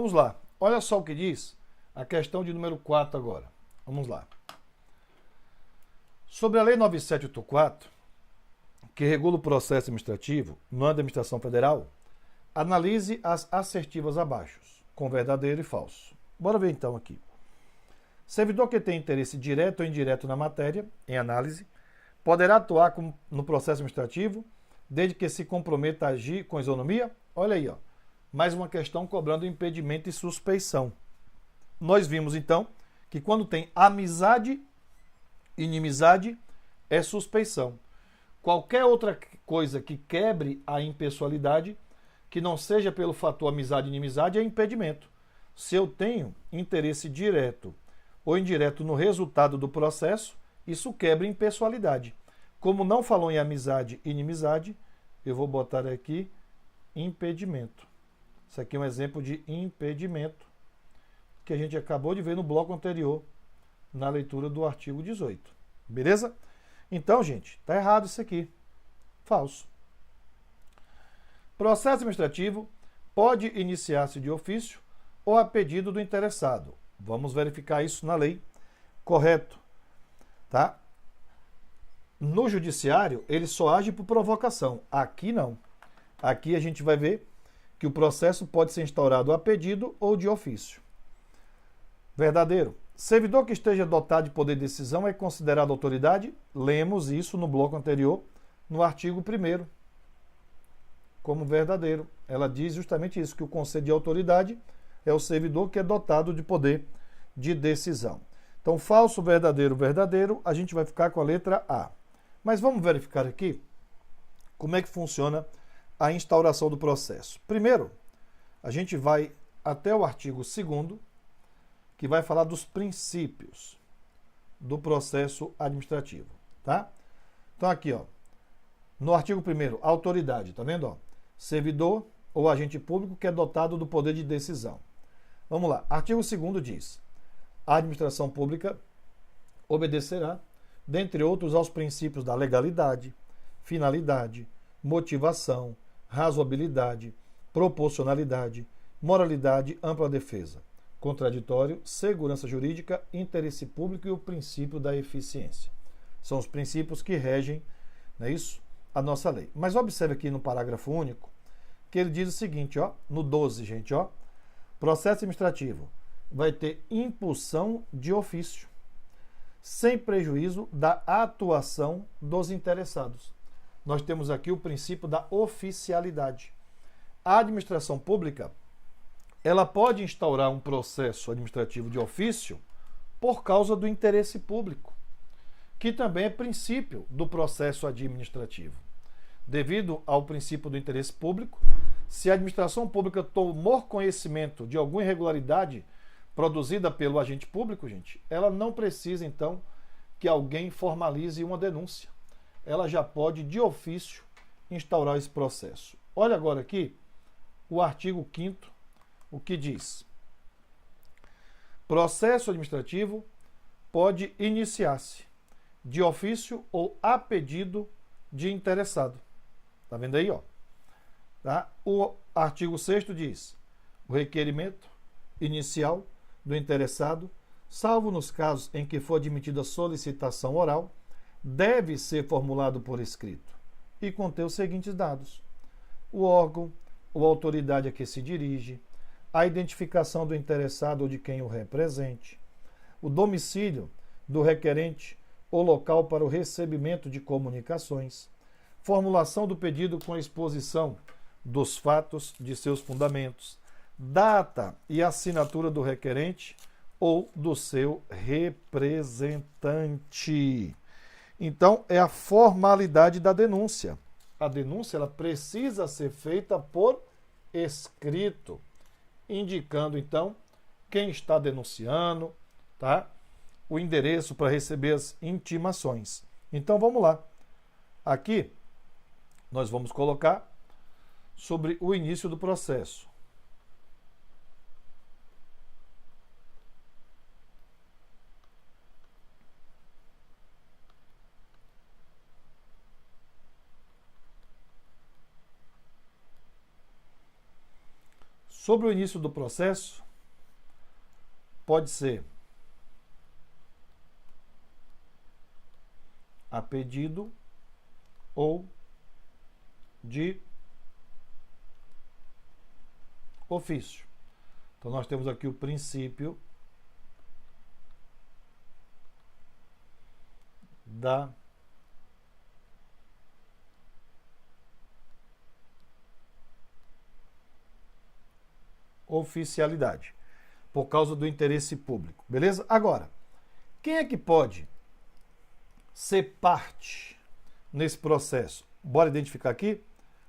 vamos lá. Olha só o que diz a questão de número 4 agora. Vamos lá. Sobre a Lei 9784, que regula o processo administrativo na administração federal, analise as assertivas abaixo, com verdadeiro e falso. Bora ver então aqui. Servidor que tem interesse direto ou indireto na matéria, em análise, poderá atuar no processo administrativo, desde que se comprometa a agir com isonomia? Olha aí, ó. Mais uma questão cobrando impedimento e suspeição. Nós vimos então que quando tem amizade, inimizade, é suspeição. Qualquer outra coisa que quebre a impessoalidade, que não seja pelo fator amizade e inimizade, é impedimento. Se eu tenho interesse direto ou indireto no resultado do processo, isso quebra impessoalidade. Como não falou em amizade e inimizade, eu vou botar aqui impedimento. Isso aqui é um exemplo de impedimento que a gente acabou de ver no bloco anterior, na leitura do artigo 18. Beleza? Então, gente, está errado isso aqui. Falso. Processo administrativo pode iniciar-se de ofício ou a pedido do interessado. Vamos verificar isso na lei. Correto. Tá? No judiciário, ele só age por provocação. Aqui não. Aqui a gente vai ver que o processo pode ser instaurado a pedido ou de ofício. Verdadeiro. Servidor que esteja dotado de poder de decisão é considerado autoridade? Lemos isso no bloco anterior, no artigo 1º, como verdadeiro. Ela diz justamente isso, que o conceito de autoridade é o servidor que é dotado de poder de decisão. Então, falso, verdadeiro, verdadeiro, a gente vai ficar com a letra A. Mas vamos verificar aqui como é que funciona a instauração do processo. Primeiro, a gente vai até o artigo 2º, que vai falar dos princípios do processo administrativo, tá? Então aqui, ó, no artigo 1º, autoridade, tá vendo, ó? Servidor ou agente público que é dotado do poder de decisão. Vamos lá. Artigo 2º diz: a administração pública obedecerá, dentre outros, aos princípios da legalidade, finalidade, motivação, razoabilidade, proporcionalidade, moralidade, ampla defesa, contraditório, segurança jurídica, interesse público e o princípio da eficiência. São os princípios que regem, não é isso, a nossa lei. Mas observe aqui no parágrafo único que ele diz o seguinte, ó, no 12, gente, ó, processo administrativo vai ter impulsão de ofício, sem prejuízo da atuação dos interessados. Nós temos aqui o princípio da oficialidade. A administração pública, ela pode instaurar um processo administrativo de ofício por causa do interesse público, que também é princípio do processo administrativo. Devido ao princípio do interesse público, se a administração pública tomou conhecimento de alguma irregularidade produzida pelo agente público, gente, ela não precisa, então, que alguém formalize uma denúncia. Ela já pode, de ofício, instaurar esse processo. Olha agora aqui o artigo 5º, o que diz: processo administrativo pode iniciar-se de ofício ou a pedido de interessado. Tá vendo aí, ó? Tá? O artigo 6º diz: o requerimento inicial do interessado, salvo nos casos em que for admitida solicitação oral, deve ser formulado por escrito e conter os seguintes dados: o órgão ou autoridade a que se dirige, a identificação do interessado ou de quem o represente, o domicílio do requerente ou local para o recebimento de comunicações, formulação do pedido com exposição dos fatos, de seus fundamentos, data e assinatura do requerente ou do seu representante. Então, é a formalidade da denúncia. A denúncia ela precisa ser feita por escrito, indicando, então, quem está denunciando, tá? O endereço para receber as intimações. Então, vamos lá. Aqui, nós vamos colocar sobre o início do processo. Sobre o início do processo, pode ser a pedido ou de ofício. Então, nós temos aqui o princípio da oficialidade, por causa do interesse público. Beleza? Agora, quem é que pode ser parte nesse processo? Bora identificar aqui?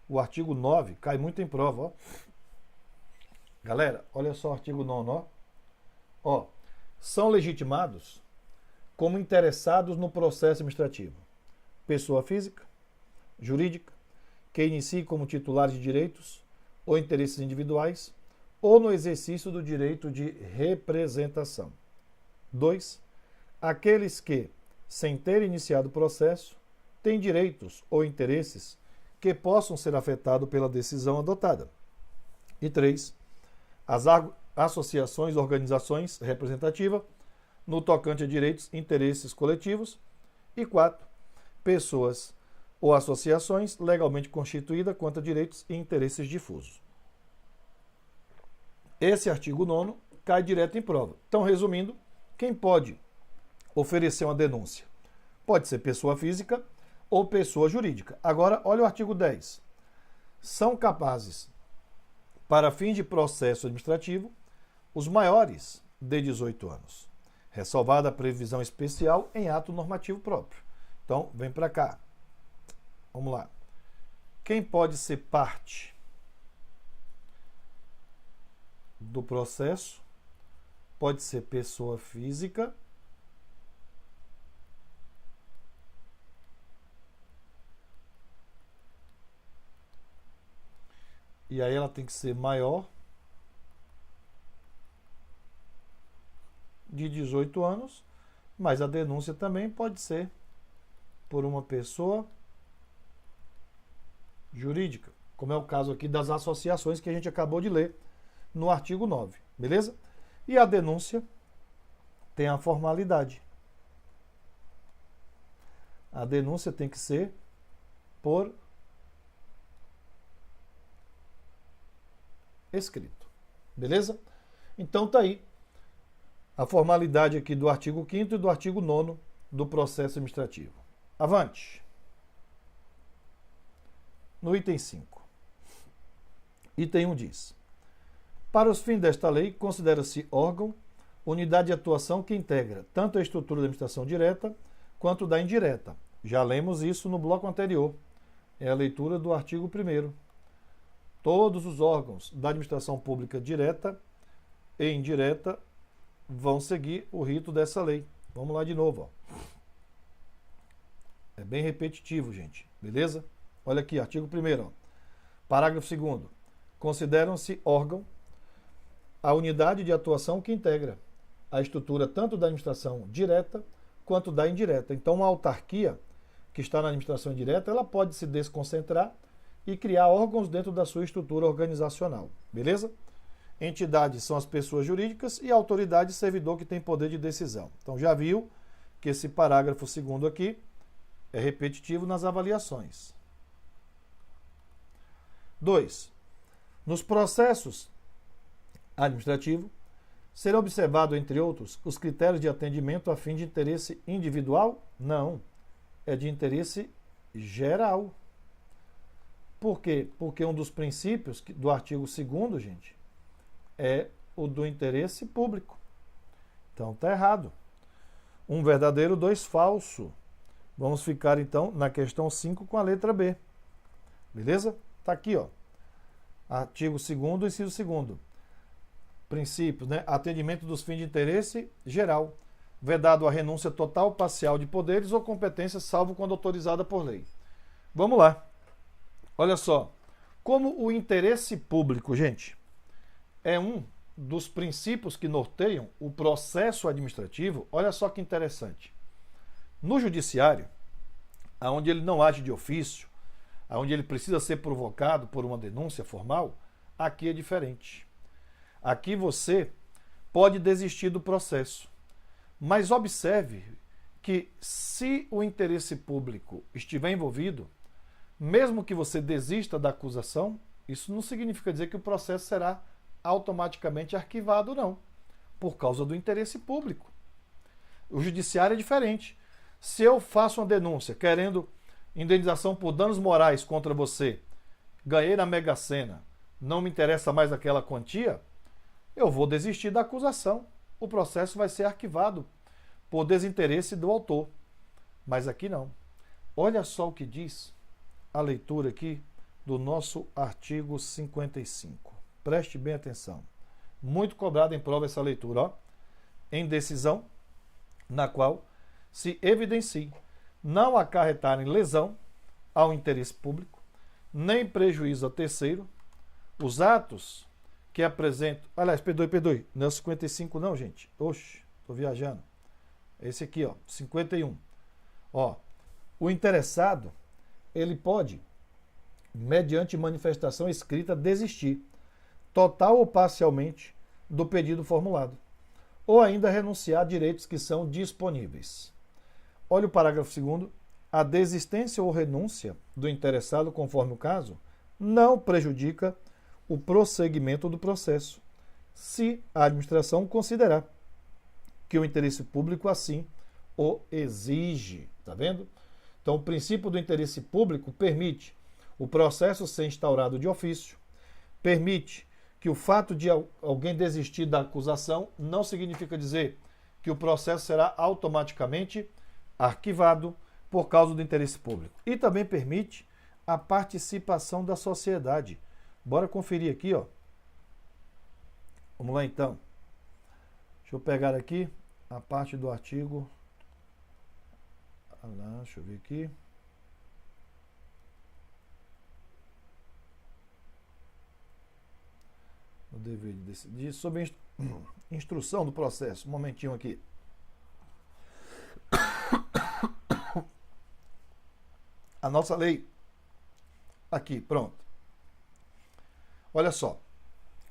O artigo 9 cai muito em prova, ó. Galera, olha só o artigo 9, ó. Ó, são legitimados como interessados no processo administrativo pessoa física, jurídica, que inicie como titulares de direitos ou interesses individuais ou no exercício do direito de representação. 2. Aqueles que, sem ter iniciado o processo, têm direitos ou interesses que possam ser afetados pela decisão adotada. E 3. As associações, organizações representativas no tocante a direitos e interesses coletivos. E 4. Pessoas ou associações legalmente constituídas quanto a direitos e interesses difusos. Esse artigo 9 cai direto em prova. Então, resumindo, quem pode oferecer uma denúncia? Pode ser pessoa física ou pessoa jurídica. Agora, olha o artigo 10. São capazes, para fins de processo administrativo, os maiores de 18 anos, ressalvada a previsão especial em ato normativo próprio. Então, vem para cá. Vamos lá. Quem pode ser parte do processo? Pode ser pessoa física e aí ela tem que ser maior de 18 anos, mas a denúncia também pode ser por uma pessoa jurídica, como é o caso aqui das associações que a gente acabou de ler no artigo 9, beleza? E a denúncia tem a formalidade. A denúncia tem que ser por escrito, beleza? Então tá aí a formalidade aqui do artigo 5º e do artigo 9º do processo administrativo. Avante. No item 5. Item 1 diz: para os fins desta lei, considera-se órgão, unidade de atuação que integra tanto a estrutura da administração direta quanto da indireta. Já lemos isso no bloco anterior. É a leitura do artigo 1º. Todos os órgãos da administração pública direta e indireta vão seguir o rito dessa lei. Vamos lá de novo, ó. É bem repetitivo, gente. Beleza? Olha aqui, artigo 1º. Parágrafo 2º. Consideram-se órgão a unidade de atuação que integra a estrutura tanto da administração direta quanto da indireta. Então, uma autarquia que está na administração indireta, ela pode se desconcentrar e criar órgãos dentro da sua estrutura organizacional. Beleza? Entidades são as pessoas jurídicas e autoridade servidor que tem poder de decisão. Então, já viu que esse parágrafo 2º aqui é repetitivo nas avaliações. 2. Nos processos administrativos, será observado, entre outros, os critérios de atendimento a fim de interesse individual? Não. É de interesse geral. Por quê? Porque um dos princípios do artigo 2º, gente, é o do interesse público. Então, está errado. Um verdadeiro, 2 falso. Vamos ficar, então, na questão 5 com a letra B. Beleza? Está aqui, ó. Artigo 2º, inciso 2º. Princípios, né? Atendimento dos fins de interesse geral. Vedado a renúncia total, parcial de poderes ou competências, salvo quando autorizada por lei. Vamos lá. Olha só. Como o interesse público, gente, é um dos princípios que norteiam o processo administrativo, olha só que interessante. No judiciário, onde ele não age de ofício, onde ele precisa ser provocado por uma denúncia formal, aqui é diferente. Aqui você pode desistir do processo. Mas observe que se o interesse público estiver envolvido, mesmo que você desista da acusação, isso não significa dizer que o processo será automaticamente arquivado, não, por causa do interesse público. O judiciário é diferente. Se eu faço uma denúncia querendo indenização por danos morais contra você, ganhei na Mega Sena, não me interessa mais aquela quantia, eu vou desistir da acusação. O processo vai ser arquivado por desinteresse do autor. Mas aqui não. Olha só o que diz a leitura aqui do nosso artigo 55. Preste bem atenção. Muito cobrada em prova essa leitura, ó. Em decisão na qual se evidencie não acarretarem lesão ao interesse público, nem prejuízo a terceiro, os atos que apresentam... Aliás, perdoe, não é 55 não, gente. Oxe, estou viajando. Esse aqui, ó, 51. Ó, o interessado, ele pode, mediante manifestação escrita, desistir, total ou parcialmente, do pedido formulado, ou ainda renunciar a direitos que são disponíveis. Olha o parágrafo 2º. A desistência ou renúncia do interessado, conforme o caso, não prejudica o prosseguimento do processo, se a administração considerar que o interesse público assim o exige. Tá vendo? Então, o princípio do interesse público permite o processo ser instaurado de ofício, permite que o fato de alguém desistir da acusação não significa dizer que o processo será automaticamente arquivado por causa do interesse público. E também permite a participação da sociedade. Bora conferir aqui, ó. Vamos lá então. Deixa eu pegar aqui a parte do artigo. Deixa eu ver aqui. O dever de decidir sobre instrução do processo. Um momentinho aqui. A nossa lei. Aqui, pronto. Olha só.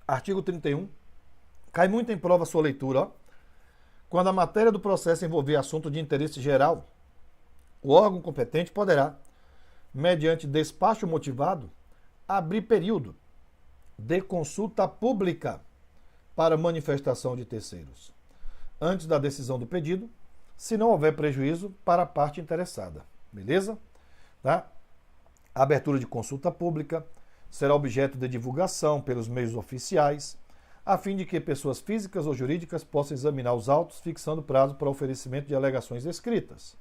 Artigo 31. Cai muito em prova a sua leitura, ó. Quando a matéria do processo envolver assunto de interesse geral, o órgão competente poderá, mediante despacho motivado, abrir período de consulta pública para manifestação de terceiros, antes da decisão do pedido, se não houver prejuízo para a parte interessada. Beleza? Tá? A abertura de consulta pública será objeto de divulgação pelos meios oficiais, a fim de que pessoas físicas ou jurídicas possam examinar os autos, fixando prazo para oferecimento de alegações escritas.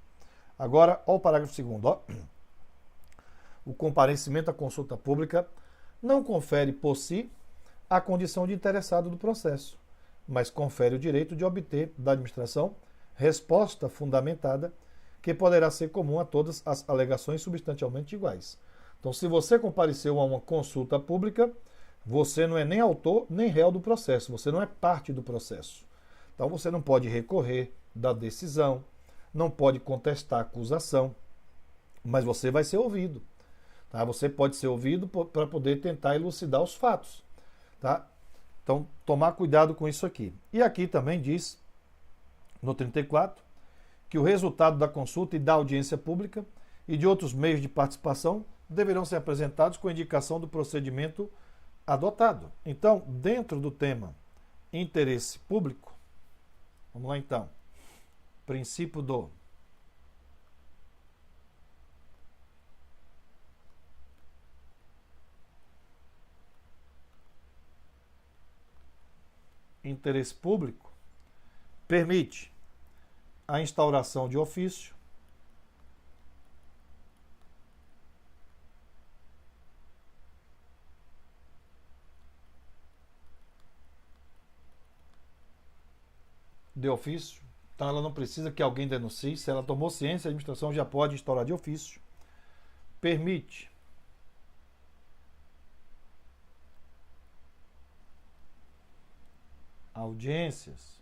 Agora, olha o parágrafo 2º. Ó. O comparecimento à consulta pública não confere por si a condição de interessado do processo, mas confere o direito de obter da administração resposta fundamentada que poderá ser comum a todas as alegações substancialmente iguais. Então, se você compareceu a uma consulta pública, você não é nem autor nem réu do processo, você não é parte do processo. Então, você não pode recorrer da decisão, não pode contestar a acusação, mas você vai ser ouvido. Tá? Você pode ser ouvido para poder tentar elucidar os fatos. Tá? Então, tomar cuidado com isso aqui. E aqui também diz, no 34, que o resultado da consulta e da audiência pública e de outros meios de participação deverão ser apresentados com indicação do procedimento adotado. Então, dentro do tema interesse público, vamos lá então, princípio do interesse público permite a instauração de ofício, então ela não precisa que alguém denuncie, se ela tomou ciência, a administração já pode instaurar de ofício, permite audiências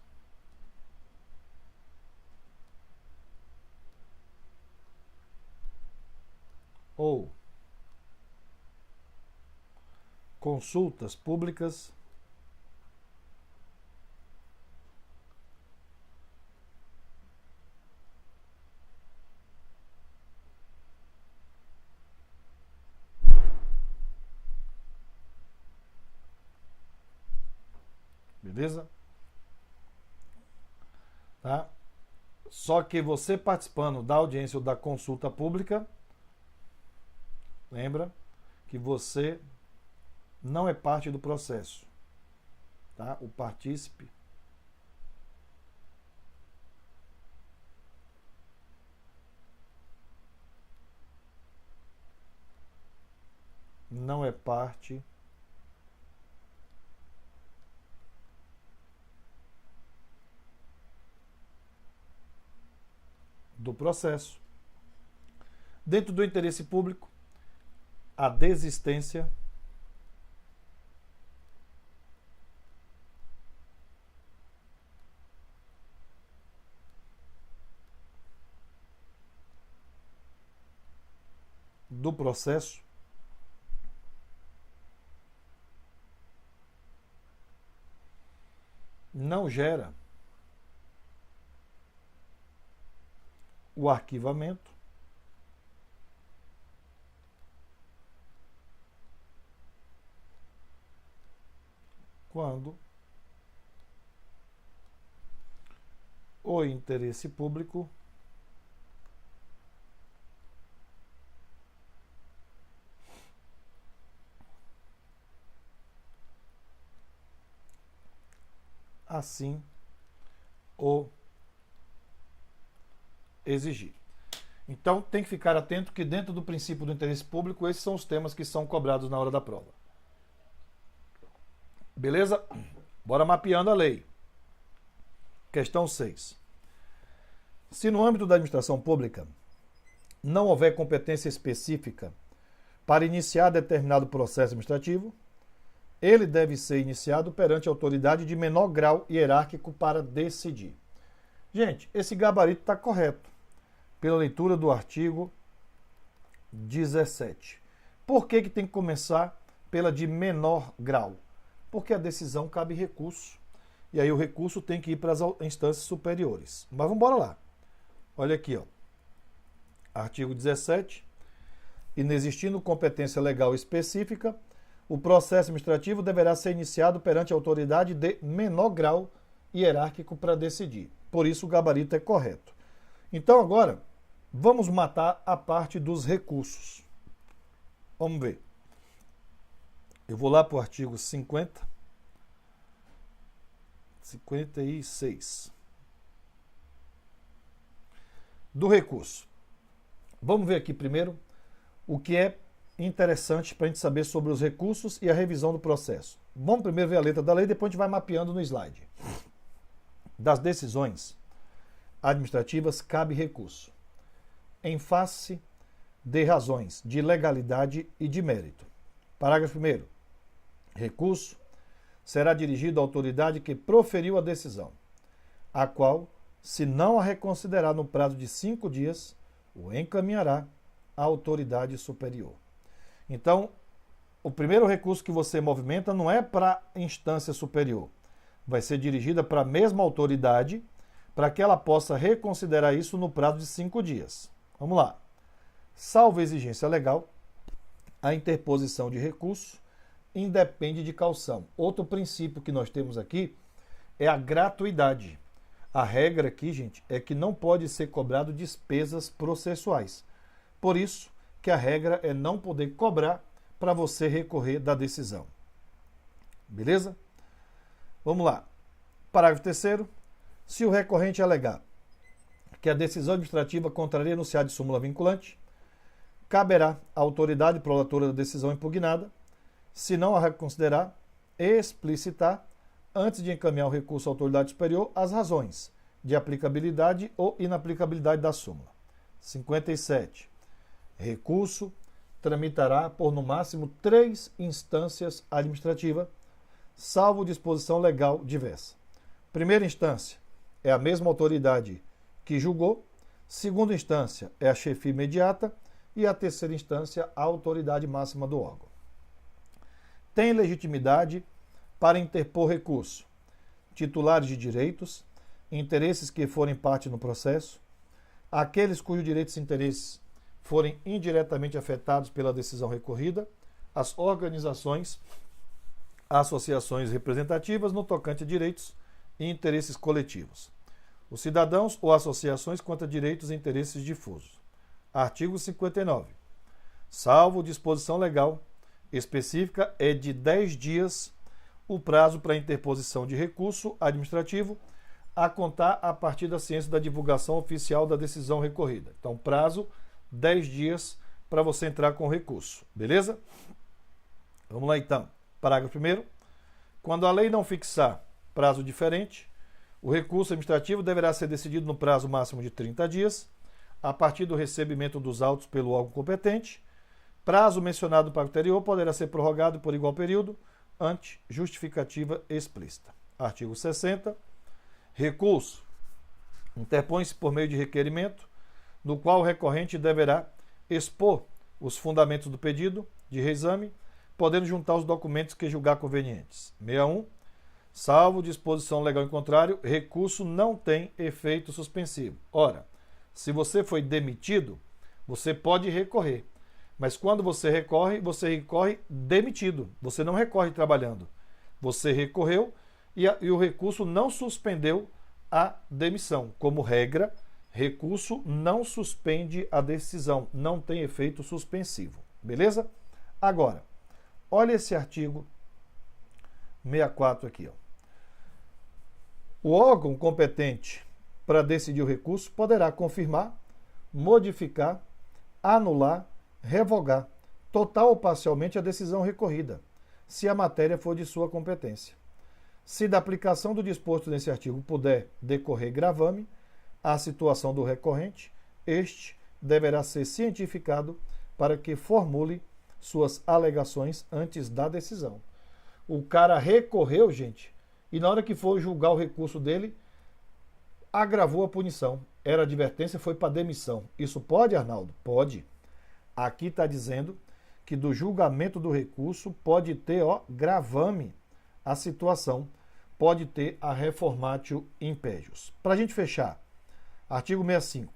ou consultas públicas Beleza? Tá? Só que você participando da audiência ou da consulta pública, lembra que você não é parte do processo. Tá? O partícipe não é parte do processo. Dentro do interesse público, a desistência do processo não gera o arquivamento quando o interesse público assim o exigir. Então, tem que ficar atento que dentro do princípio do interesse público, esses são os temas que são cobrados na hora da prova. Beleza? Bora mapeando a lei. Questão 6. Se no âmbito da administração pública não houver competência específica para iniciar determinado processo administrativo, ele deve ser iniciado perante a autoridade de menor grau hierárquico para decidir. Gente, esse gabarito está correto, pela leitura do artigo 17. Por que tem que começar pela de menor grau? Porque a decisão cabe recurso, e aí o recurso tem que ir para as instâncias superiores. Mas vamos embora lá. Olha aqui, ó. Artigo 17. Inexistindo competência legal específica, o processo administrativo deverá ser iniciado perante a autoridade de menor grau hierárquico para decidir. Por isso o gabarito é correto. Então agora, vamos matar a parte dos recursos. Vamos ver. Eu vou lá para o artigo 56. Do recurso. Vamos ver aqui primeiro o que é interessante para a gente saber sobre os recursos e a revisão do processo. Vamos primeiro ver a letra da lei, depois a gente vai mapeando no slide. Das decisões administrativas cabe recurso, em face de razões de legalidade e de mérito. Parágrafo 1º. Recurso será dirigido à autoridade que proferiu a decisão, a qual, se não a reconsiderar no prazo de 5 dias, o encaminhará à autoridade superior. Então, o primeiro recurso que você movimenta não é para a instância superior. Vai ser dirigida para a mesma autoridade para que ela possa reconsiderar isso no prazo de 5 dias. Vamos lá. Salvo exigência legal, a interposição de recurso independe de caução. Outro princípio que nós temos aqui é a gratuidade. A regra aqui, gente, é que não pode ser cobrado despesas processuais. Por isso que a regra é não poder cobrar para você recorrer da decisão. Beleza? Vamos lá. Parágrafo 3º. Se o recorrente alegar que a decisão administrativa contraria enunciado de súmula vinculante, caberá à autoridade prolatora da decisão impugnada, se não a reconsiderar, explicitar, antes de encaminhar o recurso à autoridade superior, as razões de aplicabilidade ou inaplicabilidade da súmula. 57. Recurso tramitará por no máximo 3 instâncias administrativas, salvo disposição legal diversa. Primeira instância é a mesma autoridade que julgou, segunda instância é a chefia imediata e a terceira instância a autoridade máxima do órgão. Tem legitimidade para interpor recurso titulares de direitos, interesses que forem parte no processo, aqueles cujos direitos e interesses forem indiretamente afetados pela decisão recorrida, as organizações, associações representativas no tocante a direitos e interesses coletivos. Os cidadãos ou associações quanto a direitos e interesses difusos. Artigo 59. Salvo disposição legal específica, é de 10 dias o prazo para interposição de recurso administrativo a contar a partir da ciência da divulgação oficial da decisão recorrida. Então, prazo 10 dias para você entrar com recurso. Beleza? Vamos lá então. Parágrafo 1º. Quando a lei não fixar prazo diferente, o recurso administrativo deverá ser decidido no prazo máximo de 30 dias, a partir do recebimento dos autos pelo órgão competente. Prazo mencionado no parágrafo anterior poderá ser prorrogado por igual período, ante justificativa explícita. Artigo 60. Recurso. Interpõe-se por meio de requerimento, no qual o recorrente deverá expor os fundamentos do pedido de reexame, podendo juntar os documentos que julgar convenientes. 61. Salvo disposição legal em contrário, recurso não tem efeito suspensivo. Ora, se você foi demitido, você pode recorrer. Mas quando você recorre demitido. Você não recorre trabalhando. Você recorreu e o recurso não suspendeu a demissão. Como regra, recurso não suspende a decisão, não tem efeito suspensivo. Beleza? Agora, olha esse artigo 64 aqui. Ó. O órgão competente para decidir o recurso poderá confirmar, modificar, anular, revogar, total ou parcialmente, a decisão recorrida, se a matéria for de sua competência. Se da aplicação do disposto nesse artigo puder decorrer gravame à situação do recorrente, este deverá ser cientificado para que formule suas alegações antes da decisão. O cara recorreu, gente, e na hora que for julgar o recurso dele, agravou a punição. Era advertência, foi para demissão. Isso pode, Arnaldo? Pode. Aqui está dizendo que do julgamento do recurso pode ter gravame a situação, pode ter a reformatio impégios. Para a gente fechar, artigo 65.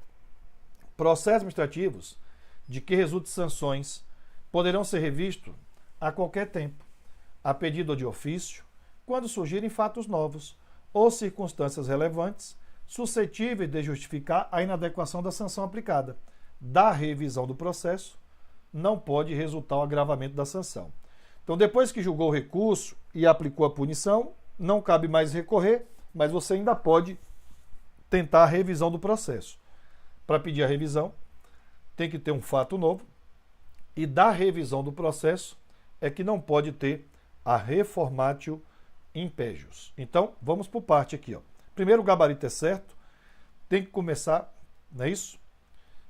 Processos administrativos de que resultem sanções poderão ser revistos a qualquer tempo, a pedido ou de ofício, quando surgirem fatos novos ou circunstâncias relevantes suscetíveis de justificar a inadequação da sanção aplicada. Da revisão do processo, não pode resultar o agravamento da sanção. Então, depois que julgou o recurso e aplicou a punição, não cabe mais recorrer, mas você ainda pode tentar a revisão do processo. Para pedir a revisão, tem que ter um fato novo, e da revisão do processo é que não pode ter a reformatio impégios. Então, vamos por parte aqui. Ó. Primeiro, o gabarito é certo, tem que começar, não é isso?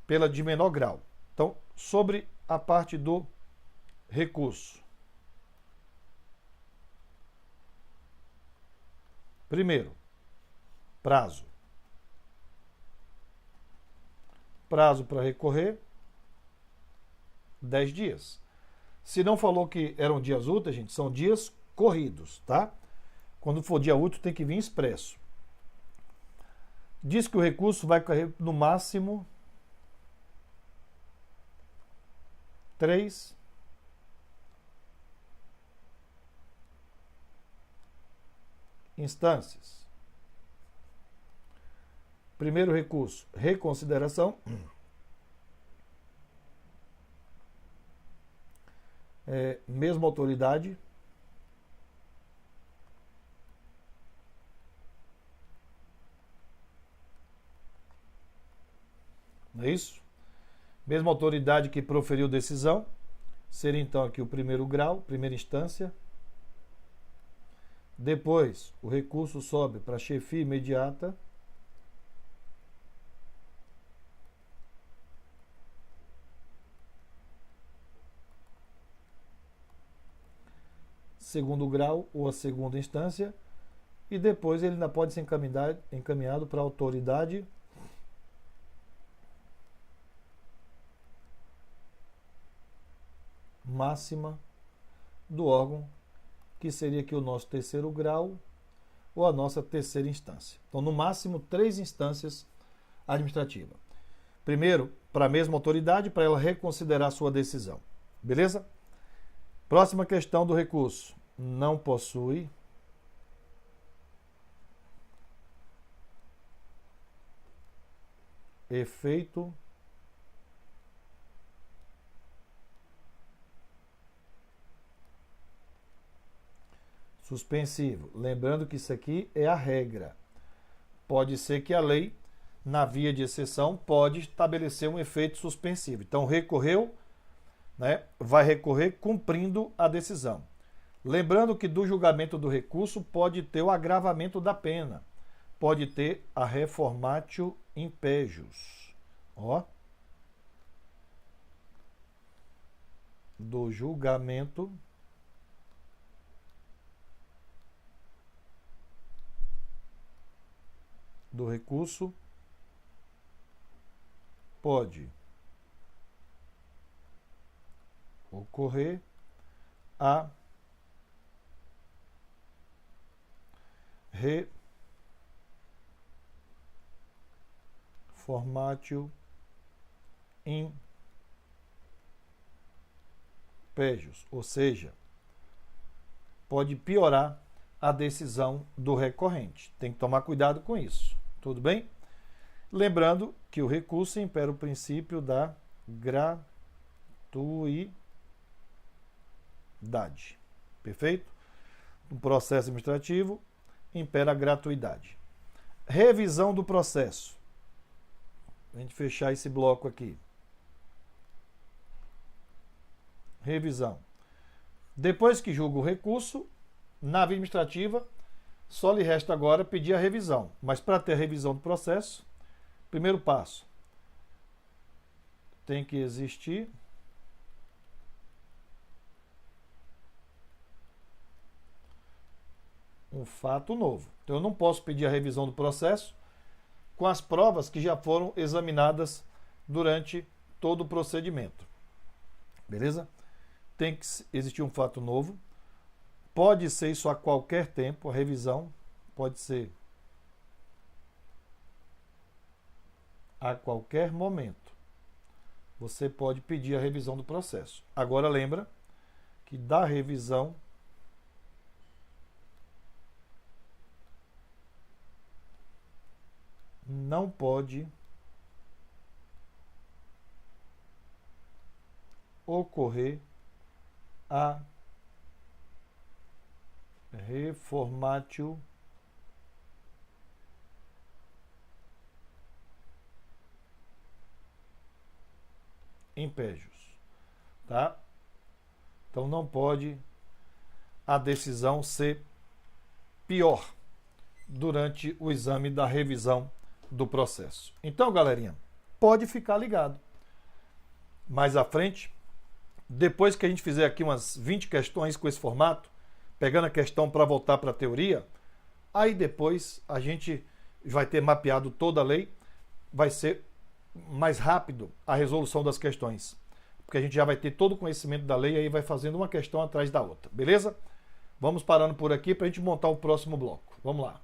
Pela de menor grau. Então, sobre a parte do recurso. Primeiro, prazo. Prazo para recorrer, 10 dias. Se não falou que eram dias úteis, gente, são dias corridos, tá? Quando for dia útil, tem que vir expresso. Diz que o recurso vai correr no máximo 3 instâncias. Primeiro recurso, reconsideração. Mesma autoridade. Não é isso? Mesma autoridade que proferiu decisão. Seria então aqui o primeiro grau, primeira instância. Depois, o recurso sobe para a chefia imediata. Segundo grau ou a segunda instância. E depois ele ainda pode ser encaminhado para a autoridade máxima do órgão, que seria aqui o nosso terceiro grau ou a nossa terceira instância. Então, no máximo, 3 instâncias administrativas. Primeiro, para a mesma autoridade, para ela reconsiderar a sua decisão. Beleza? Próxima questão do recurso. não possui efeito suspensivo. Lembrando que isso aqui é a regra. Pode ser que a lei, na via de exceção, pode estabelecer um efeito suspensivo. Então, recorreu, né, vai recorrer cumprindo a decisão. Lembrando que do julgamento do recurso pode ter o agravamento da pena, pode ter a reformatio impejus. Ó. Do julgamento do recurso pode ocorrer a reformatio impejus, ou seja, pode piorar a decisão do recorrente. Tem que tomar cuidado com isso. Tudo bem? Lembrando que o recurso impera o princípio da gratuidade. Perfeito? No processo administrativo, impera a gratuidade. Revisão do processo. A gente fechar esse bloco aqui. Revisão. Depois que julga o recurso, na via administrativa, só lhe resta agora pedir a revisão. Mas para ter a revisão do processo, primeiro passo, tem que existir um fato novo. Então eu não posso pedir a revisão do processo com as provas que já foram examinadas durante todo o procedimento. Beleza? Tem que existir um fato novo. Pode ser isso a qualquer tempo, a revisão pode ser a qualquer momento. Você pode pedir a revisão do processo. Agora lembra que da revisão não pode ocorrer a reformatio impejus, tá? Então não pode a decisão ser pior durante o exame da revisão do processo. Então, galerinha, pode ficar ligado. Mais à frente, depois que a gente fizer aqui umas 20 questões com esse formato, pegando a questão para voltar para a teoria, aí depois a gente vai ter mapeado toda a lei, vai ser mais rápido a resolução das questões, porque a gente já vai ter todo o conhecimento da lei e aí vai fazendo uma questão atrás da outra, beleza? Vamos parando por aqui para a gente montar o próximo bloco. Vamos lá.